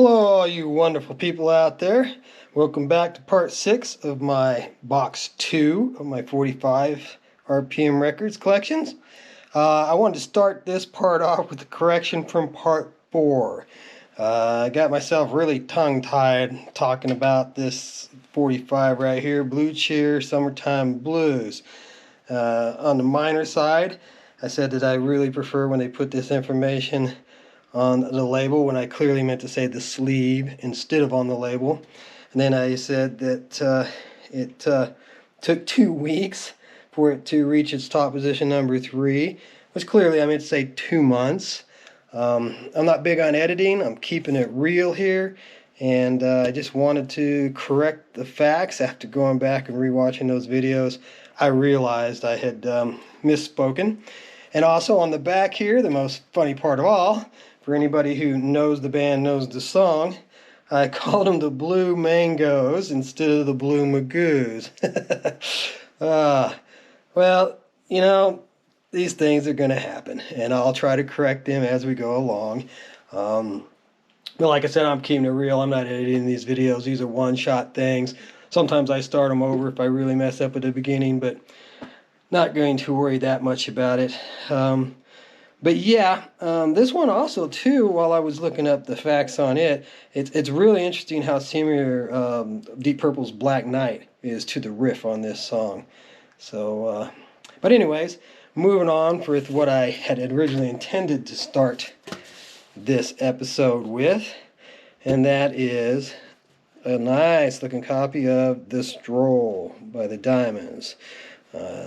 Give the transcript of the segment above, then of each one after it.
Hello, all you wonderful people out there. Welcome back to part 6 of my box 2 of my 45 RPM records collections. I wanted to start this part off with a correction from part 4. I got myself really tongue-tied talking about this 45 right here, Blue Cheer Summertime Blues. On the minor side, I said that I really prefer when they put this information on the label when I clearly meant to say the sleeve instead of on the label. And then I said that it took 2 weeks for it to reach its top position number 3, which clearly I meant to say 2 months. I'm not big on editing. I'm keeping it real here, and I just wanted to correct the facts. After going back and rewatching those videos, I realized I had misspoken. And also on the back here, the most funny part of all, for anybody who knows the band, knows the song, I called them the Blue Mangoes instead of the Blue Magoos. Well, you know, these things are going to happen, and I'll try to correct them as we go along. But like I said, I'm keeping it real. I'm not editing these videos. These are one-shot things. Sometimes I start them over if I really mess up at the beginning, but not going to worry that much about it. But yeah, this one also too, while I was looking up the facts on it, it's really interesting how similar Deep Purple's Black Knight is to the riff on this song. So, but anyways, moving on with what I had originally intended to start this episode with, and that is a nice looking copy of The Stroll by the Diamonds.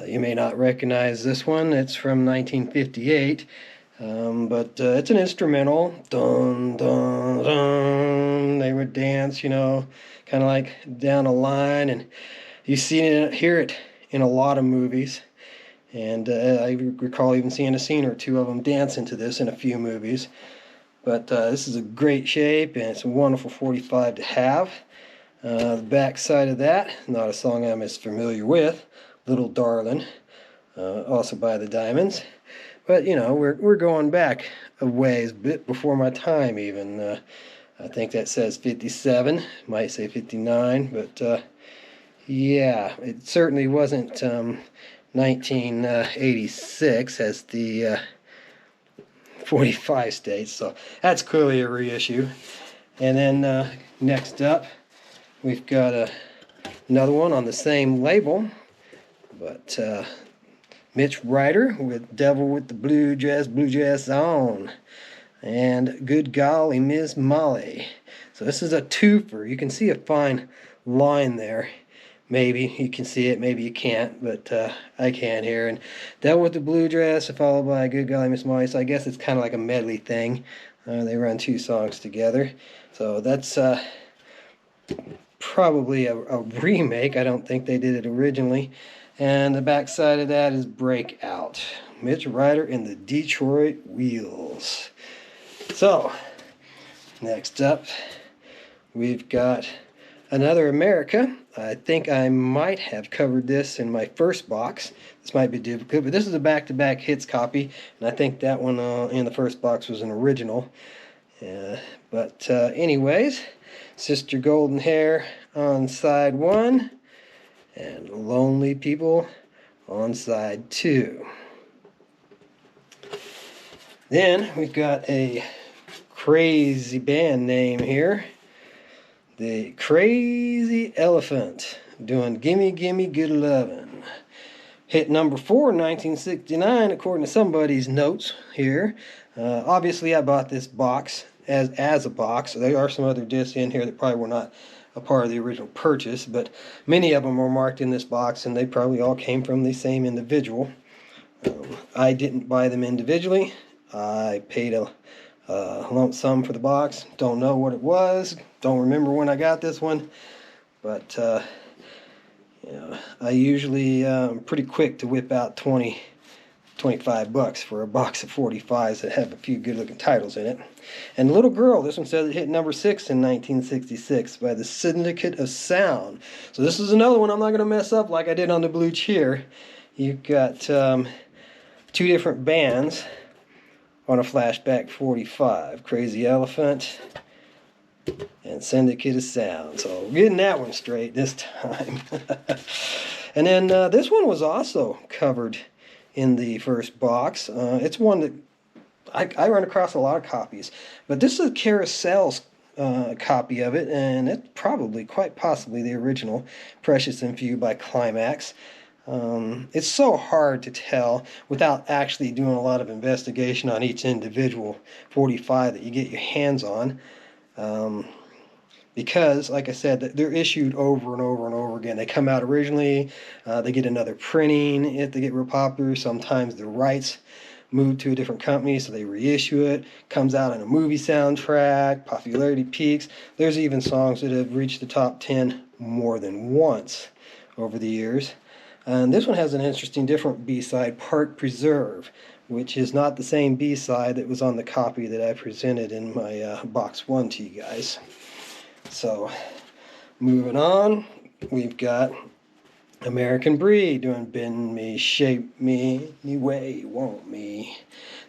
You may not recognize this one. It's from 1958, but it's an instrumental. Dun, dun, dun. They would dance, you know, kind of like down a line, and you hear it in a lot of movies. And I recall even seeing a scene or two of them dancing to this in a few movies. But this is a great shape, and it's a wonderful 45 to have. The back side of that, not a song I'm as familiar with, Little Darlin', also by the Diamonds. But, you know, we're going back a ways, a bit before my time even. I think that says 57, might say 59, but yeah, it certainly wasn't 1986 as the 45 states, so that's clearly a reissue. And then next up, we've got another one on the same label, but Mitch Ryder with Devil with the Blue Dress on, and Good Golly Miss Molly. So this is a twofer. You can see a fine line there. Maybe you can see it, maybe you can't, but I can here. And Devil with the Blue Dress followed by Good Golly Miss Molly. So I guess it's kind of like a medley thing. They run 2 songs together. So that's probably a remake. I don't think they did it originally. And the back side of that is Breakout. Mitch Ryder and the Detroit Wheels. So, next up, we've got another America. I think I might have covered this in my first box. This might be duplicate, but this is a back-to-back hits copy, and I think that one in the first box was an original. But anyways, Sister Golden Hair on side 1, and Lonely People on side 2. Then we've got a crazy band name here. The Crazy Elephant doing Gimme Gimme Good Lovin'. Hit number 4 in 1969 according to somebody's notes here. Obviously I bought this box as a box. There are some other discs in here that probably were not a part of the original purchase, but many of them were marked in this box, and they probably all came from the same individual. I didn't buy them individually. I paid a lump sum for the box. Don't know what it was. Don't remember when I got this one, but you know, I usually pretty quick to whip out 25 bucks for a box of 45s that have a few good looking titles in it. And Little Girl, this one says it hit number 6 in 1966 by the Syndicate of Sound. So this is another one I'm not going to mess up like I did on the Blue Cheer. You've got 2 different bands on a flashback 45. Crazy Elephant and Syndicate of Sound. So getting that one straight this time. And then this one was also covered in the first box. It's one that I run across a lot of copies, but this is a Carousel's copy of it, and it's probably, quite possibly, the original, Precious and Few by Climax. It's so hard to tell without actually doing a lot of investigation on each individual 45 that you get your hands on. Because, like I said, they're issued over and over and over again. They come out originally, they get another printing if they get real popular. Sometimes the rights move to a different company, so they reissue it. Comes out in a movie soundtrack, popularity peaks. There's even songs that have reached the top 10 more than once over the years. And this one has an interesting, different B-side, Park Preserve, which is not the same B-side that was on the copy that I presented in my box 1 to you guys. So, moving on, we've got American Breed doing Bend Me, Shape Me, Any Way You Want Me.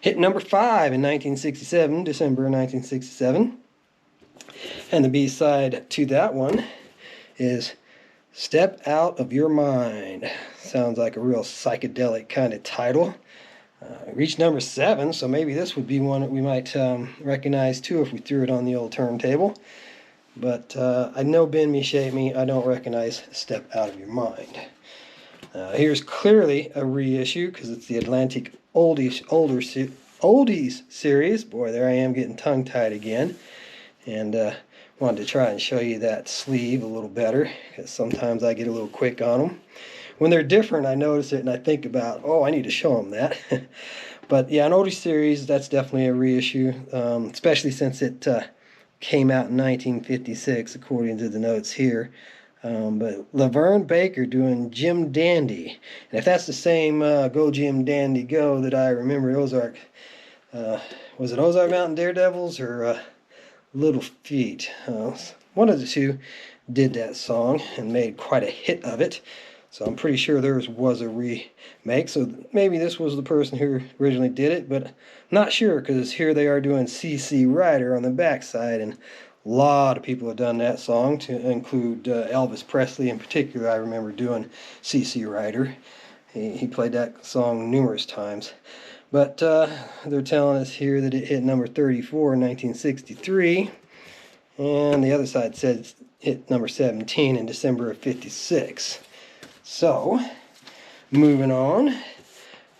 Hit number 5 in 1967, December 1967. And the B-side to that one is Step Out of Your Mind. Sounds like a real psychedelic kind of title. Reached number 7, so maybe this would be one that we might recognize too if we threw it on the old turntable. But I know Bend Me, Shape Me. I don't recognize Step Out of Your Mind. Here's clearly a reissue because it's the Atlantic Oldies series. Boy, there I am getting tongue-tied again. And wanted to try and show you that sleeve a little better because sometimes I get a little quick on them. When they're different, I notice it and I think about, oh, I need to show them that. But yeah, an oldies series, that's definitely a reissue, especially since it came out in 1956, according to the notes here. But Laverne Baker doing Jim Dandy. And if that's the same Go Jim Dandy Go that I remember Ozark, was it Ozark Mountain Daredevils or Little Feat? One of the two did that song and made quite a hit of it. So I'm pretty sure theirs was a remake. So maybe this was the person who originally did it, but not sure because here they are doing C.C. Rider on the backside, and a lot of people have done that song, to include Elvis Presley in particular. I remember doing C.C. Rider. He played that song numerous times. But they're telling us here that it hit number 34 in 1963, and the other side says it hit number 17 in December of 56. So, moving on,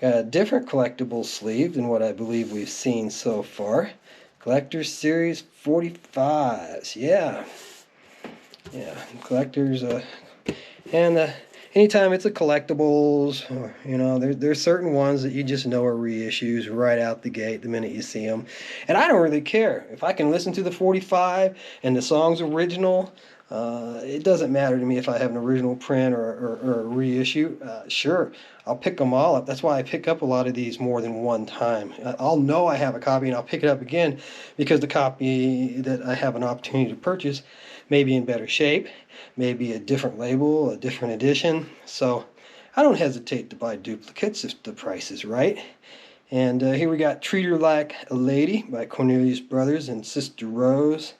got a different collectible sleeve than what I believe we've seen so far. Collector's Series 45s, yeah, collectors, and anytime it's a collectibles, or, you know, there's certain ones that you just know are reissues right out the gate the minute you see them. And I don't really care. If I can listen to the 45 and the song's original, it doesn't matter to me if I have an original print or a reissue. Sure, I'll pick them all up. That's why I pick up a lot of these more than one time. I'll know I have a copy and I'll pick it up again because the copy that I have an opportunity to purchase may be in better shape, maybe a different label, a different edition. So I don't hesitate to buy duplicates if the price is right. And here we got Treat Her Like a Lady by Cornelius Brothers and Sister Rose.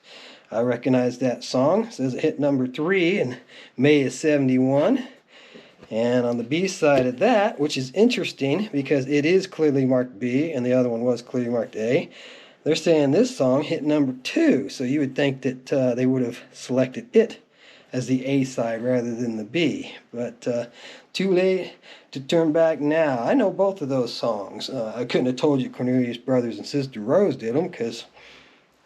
I recognize that song. It says it hit number 3 in May of 71. And on the B side of that, which is interesting because it is clearly marked B and the other one was clearly marked A, they're saying this song hit number 2. So you would think that they would have selected it as the A side rather than the B. But too late to turn back now. I know both of those songs. I couldn't have told you Cornelius Brothers and Sister Rose did them because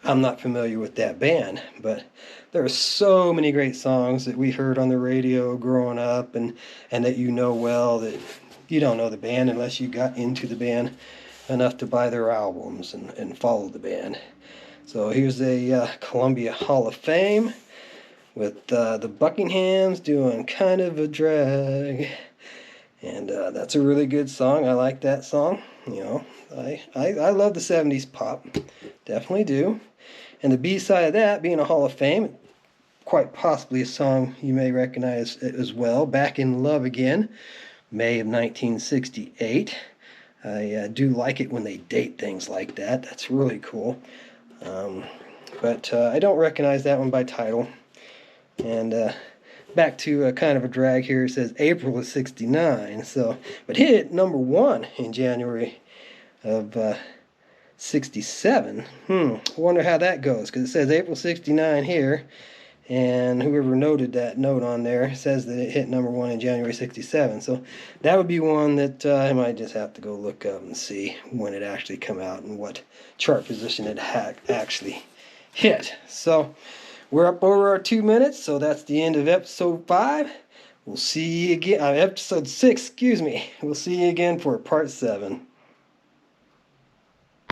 I'm not familiar with that band, but there are so many great songs that we heard on the radio growing up and that you know well that you don't know the band unless you got into the band enough to buy their albums and follow the band. So here's a Columbia Hall of Fame with the Buckinghams doing Kind of a Drag. And that's a really good song. I like that song. You know, I love the 70s pop. Definitely do. And the B-side of that, being a Hall of Fame, quite possibly a song you may recognize as well, Back in Love Again, May of 1968. I do like it when they date things like that. That's really cool. but I don't recognize that one by title. And back to kind of a drag here. It says April of '69. So, but hit number 1 in January of '67. I wonder how that goes, because it says April '69 here, and whoever noted that note on there says that it hit number 1 in January '67. So that would be one that I might just have to go look up and see when it actually come out and what chart position it actually hit. So we're up over our 2 minutes, so that's the end of episode 5. We'll see you again, episode 6, excuse me. We'll see you again for part 7.